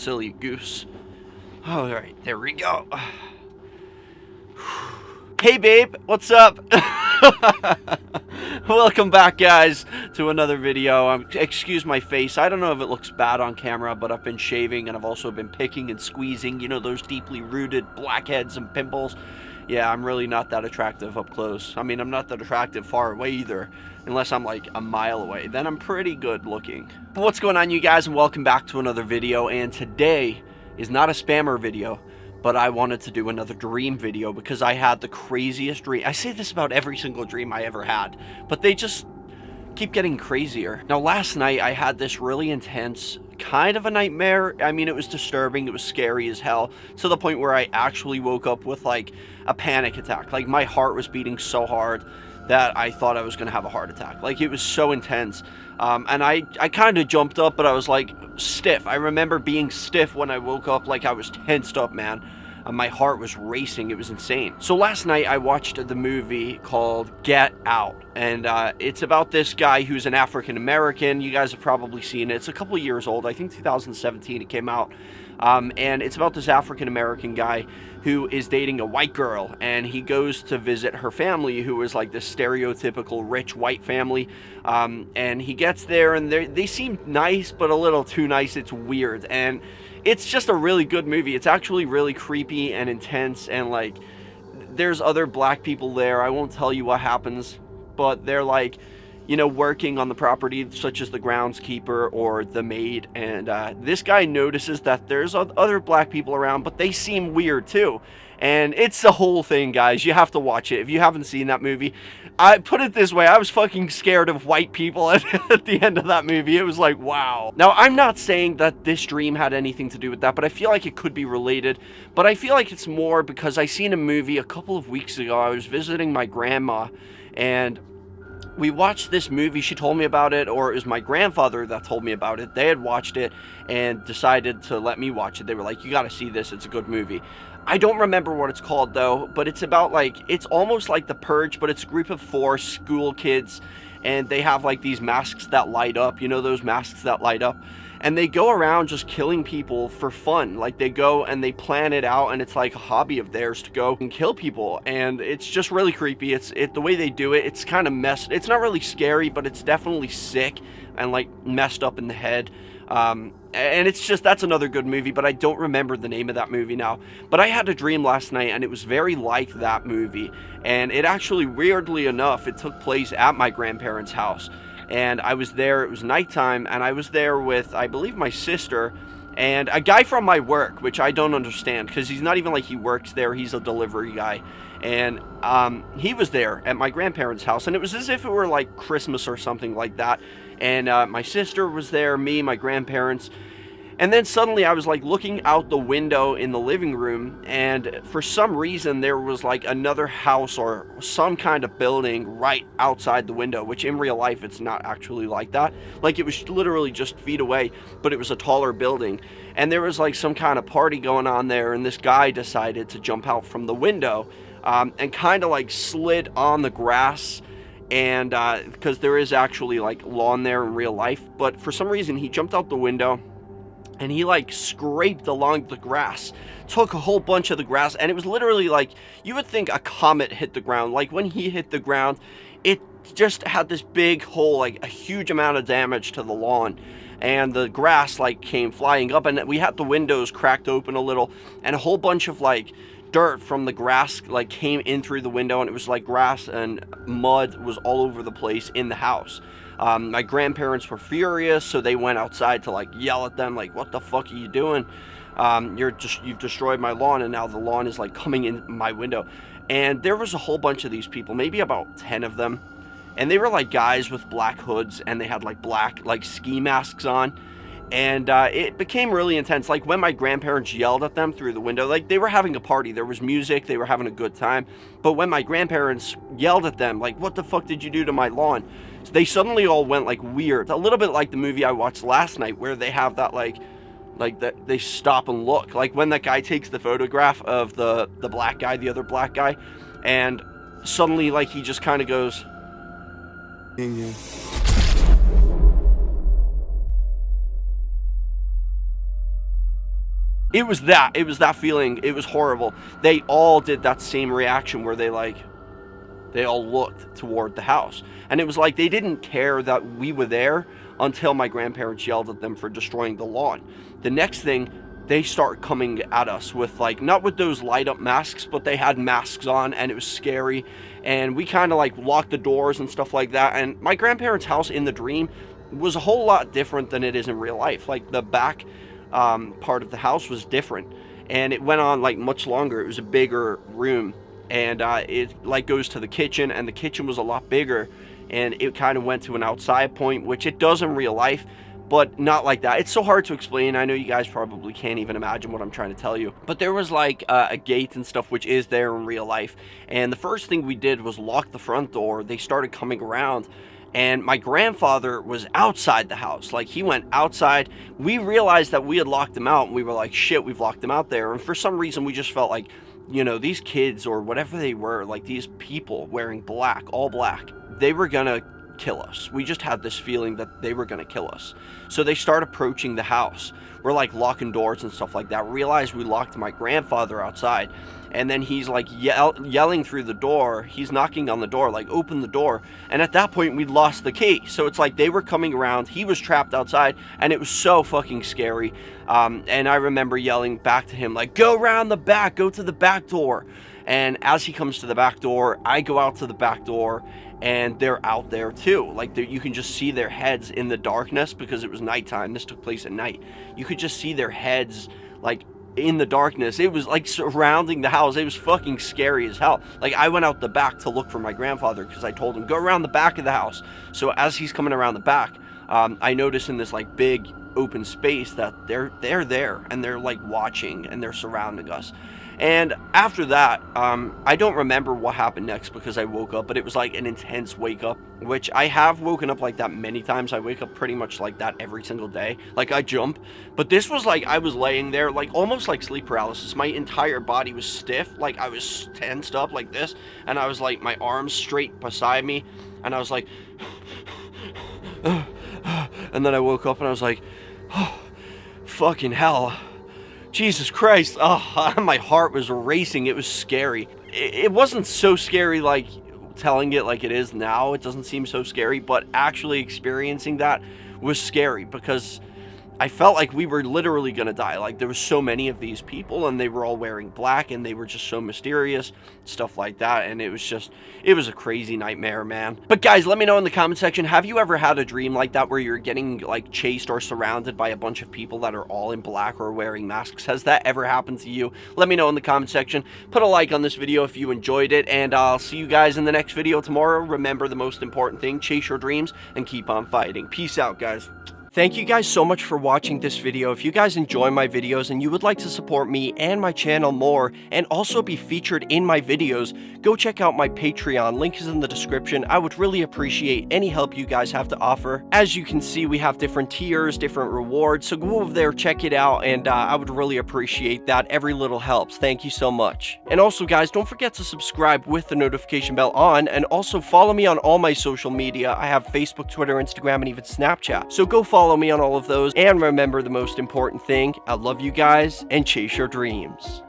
silly goose. Alright, there we go. Hey babe, what's up? Welcome back, guys, to another video. Excuse my face. I don't know if it looks bad on camera, but I've been shaving and I've also been picking and squeezing, you know, those deeply rooted blackheads and pimples. Yeah, I'm really not that attractive up close. I mean, I'm not that attractive far away either, unless I'm like a mile away. Then I'm pretty good looking. But what's going on, you guys, and welcome back to another video. And today is not a spammer video, but I wanted to do another dream video because I had the craziest dream. I say this about every single dream I ever had, but they just keep getting crazier. Now, last night I had this really intense kind of a nightmare. I mean, it was disturbing, it was scary as hell, to the point where I actually woke up with like a panic attack. Like, my heart was beating so hard that I thought I was gonna have a heart attack. Like, it was so intense. And I kind of jumped up, but I was like stiff. I remember being stiff when I woke up, like I was tensed up, man. My heart was racing. It was insane. So last night I watched the movie called Get Out, and it's about this guy who's an African American. You guys have probably seen it. It's a couple of years old. I think 2017 it came out. And it's about this African American guy who is dating a white girl, and he goes to visit her family, who is like this stereotypical rich white family. And he gets there, and they seem nice, but a little too nice. It's weird, and it's just a really good movie. It's actually really creepy and intense, and like, there's other black people there. I won't tell you what happens, but they're like, you know, working on the property, such as the groundskeeper or the maid, and this guy notices that there's other black people around, but they seem weird too. And it's the whole thing, guys. You have to watch it if you haven't seen that movie. I put it this way, I was fucking scared of white people at the end of that movie. It was like, wow. Now, I'm not saying that this dream had anything to do with that, but I feel like it could be related. But I feel like it's more because I seen a movie a couple of weeks ago. I was visiting my grandma, and we watched this movie. She told me about it, or it was my grandfather that told me about it. They had watched it and decided to let me watch it. They were like, you gotta see this, it's a good movie. I don't remember what it's called though, but it's about like, it's almost like The Purge, but it's a group of 4 school kids, and they have like these masks that light up, you know, those masks that light up, and they go around just killing people for fun. Like, they go and they plan it out, and it's like a hobby of theirs to go and kill people, and it's just really creepy. The way they do it, it's kind of messed. It's not really scary, but it's definitely sick and like messed up in the head. And it's just, that's another good movie, but I don't remember the name of that movie now. But I had a dream last night, and it was very like that movie, and it actually, weirdly enough, it took place at my grandparents' house. And I was there, it was nighttime, and I was there with, I believe, my sister and a guy from my work, which I don't understand, because he's not even like he works there, he's a delivery guy. And he was there at my grandparents' house, and it was as if it were like Christmas or something like that. And my sister was there, me, my grandparents. And then suddenly I was like looking out the window in the living room, and for some reason there was like another house or some kind of building right outside the window, which in real life it's not actually like that. Like, it was literally just feet away, but it was a taller building. And there was like some kind of party going on there, and this guy decided to jump out from the window and kind of like slid on the grass. And because there is actually like lawn there in real life, but for some reason he jumped out the window, and he like scraped along the grass, took a whole bunch of the grass, and it was literally like, you would think a comet hit the ground. Like, when he hit the ground, it just had this big hole, like a huge amount of damage to the lawn, and the grass like came flying up, and we had the windows cracked open a little, and a whole bunch of like dirt from the grass like came in through the window, and it was like grass and mud was all over the place in the house. My grandparents were furious, so they went outside to like yell at them, like, what the fuck are you doing? You've destroyed my lawn, and now the lawn is like coming in my window. And there was a whole bunch of these people, maybe about 10 of them, and they were like guys with black hoods, and they had like black like ski masks on. And it became really intense. Like, when my grandparents yelled at them through the window, like, they were having a party, there was music, they were having a good time, but when my grandparents yelled at them, like, what the fuck did you do to my lawn? So they suddenly all went like weird, a little bit like the movie I watched last night, where they have that like that they stop and look, like when that guy takes the photograph of the black guy, the other black guy, and suddenly like he just kind of goes, yeah. It was that feeling. It was horrible. They all did that same reaction where they all looked toward the house. And it was like they didn't care that we were there until my grandparents yelled at them for destroying the lawn. The next thing, they start coming at us with, like, not with those light up masks, but they had masks on, and it was scary. And we kind of like locked the doors and stuff like that. And my grandparents' house in the dream was a whole lot different than it is in real life. Like, the back part of the house was different, and it went on like much longer. It was a bigger room, and it like goes to the kitchen, and the kitchen was a lot bigger, and it kind of went to an outside point, which it does in real life, but not like that. It's so hard to explain. I know you guys probably can't even imagine what I'm trying to tell you, but there was like a gate and stuff, which is there in real life. And the first thing we did was lock the front door. They started coming around, and my grandfather was outside the house. Like, he went outside. We realized that we had locked him out, and we were like, shit, we've locked him out there. And for some reason, we just felt like, you know, these kids or whatever they were, like these people wearing black, all black, they were gonna kill us. We just had this feeling that they were gonna kill us. So they start approaching the house. We're like locking doors and stuff like that. Realized we locked my grandfather outside, and then he's like yelling through the door. He's knocking on the door, like, open the door. And at that point, we'd lost the key. So it's like they were coming around. He was trapped outside, and it was so fucking scary. And I remember yelling back to him, like, go around the back, go to the back door. And as he comes to the back door, I go out to the back door, and they're out there too. Like, you can just see their heads in the darkness, because it was nighttime. This took place at night. You could just see their heads, like, in the darkness. It was like surrounding the house. It was fucking scary as hell. Like, I went out the back to look for my grandfather, because I told him, go around the back of the house. So as he's coming around the back, I notice in this like big open space that they're there, and they're like watching, and they're surrounding us. And after that, I don't remember what happened next, because I woke up, but it was like an intense wake up, which I have woken up like that many times. I wake up pretty much like that every single day. Like, I jump, but this was like, I was laying there, like almost like sleep paralysis. My entire body was stiff. Like, I was tensed up like this, and I was like, my arms straight beside me, and I was like, and then I woke up and I was like, oh, fucking hell. Jesus Christ. Oh, my heart was racing. It was scary. It wasn't so scary like telling it like it is now. It doesn't seem so scary, but actually experiencing that was scary, because I felt like we were literally gonna die. Like, there was so many of these people, and they were all wearing black, and they were just so mysterious, stuff like that. And it was a crazy nightmare, man. But guys, let me know in the comment section, have you ever had a dream like that where you're getting like chased or surrounded by a bunch of people that are all in black or wearing masks? Has that ever happened to you? Let me know in the comment section. Put a like on this video if you enjoyed it, and I'll see you guys in the next video tomorrow. Remember the most important thing: chase your dreams and keep on fighting. Peace out, guys. Thank you guys so much for watching this video. If you guys enjoy my videos and you would like to support me and my channel more, and also be featured in my videos, go check out my Patreon. Link is in the description. I would really appreciate any help you guys have to offer. As you can see, we have different tiers, different rewards, so go over there, check it out, and I would really appreciate that. Every little helps. Thank you so much. And also, guys, don't forget to subscribe with the notification bell on, and also follow me on all my social media. I have Facebook, Twitter, Instagram, and even Snapchat. So go follow me on all of those, and remember the most important thing: I love you guys, and chase your dreams.